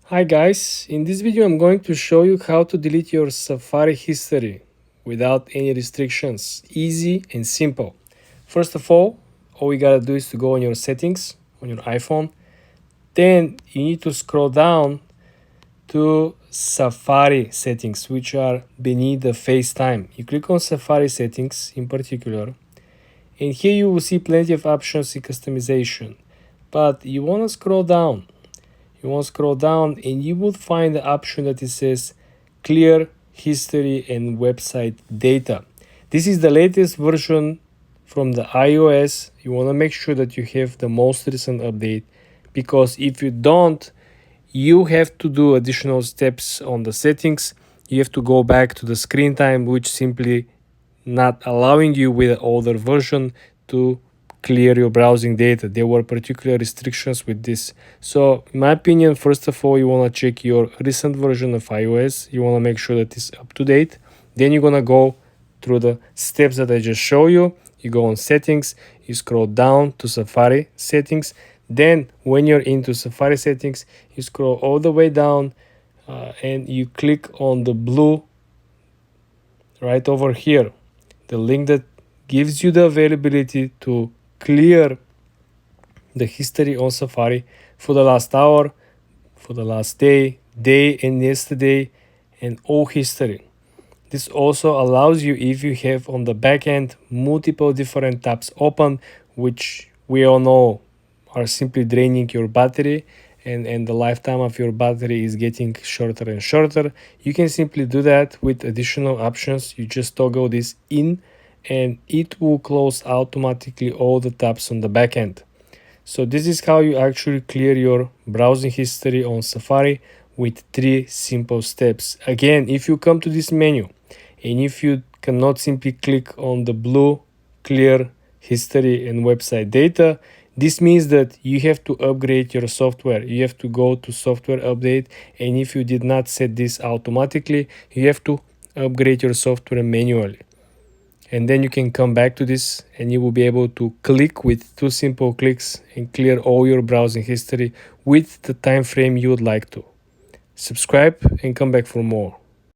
Hi guys, in this video I'm going to show you how to delete your Safari history without any restrictions. Easy and simple. First of all you gotta do is to go on your settings on your iPhone. Then you need to scroll down to Safari settings, which are beneath the FaceTime. You click on Safari settings in particular, and here you will see plenty of options in customization. But you want to scroll down. And you will find the option that it says clear history and website data. This is the latest version from the iOS. You want to make sure that you have the most recent update, because if you don't, you have to do additional steps on the settings. You have to go back to the screen time, which simply not allowing you with the older version to clear your browsing data. There were particular restrictions with this. So in my opinion, first of all, you want to check your recent version of iOS. You want to make sure that it's up to date. Then you're going to go through the steps that I just show you. You go on settings, you scroll down to Safari settings. Then when you're into Safari settings, you scroll all the way down and you click on the blue right over here, the link that gives you the availability to clear the history on Safari for the last hour, for the last day and yesterday, and all history. This also allows you, if you have on the back end multiple different tabs open, which we all know are simply draining your battery, and the lifetime of your battery is getting shorter and shorter. You can simply do that with additional options. You just toggle this in and it will close automatically all the tabs on the back end. So this is how you actually clear your browsing history on Safari with 3 simple steps. Again, if you come to this menu and if you cannot simply click on the blue clear history and website data, this means that you have to upgrade your software. You have to go to software update, and if you did not set this automatically, you have to upgrade your software manually. And then you can come back to this and you will be able to click with 2 simple clicks and clear all your browsing history with the time frame you would like to. Subscribe and come back for more.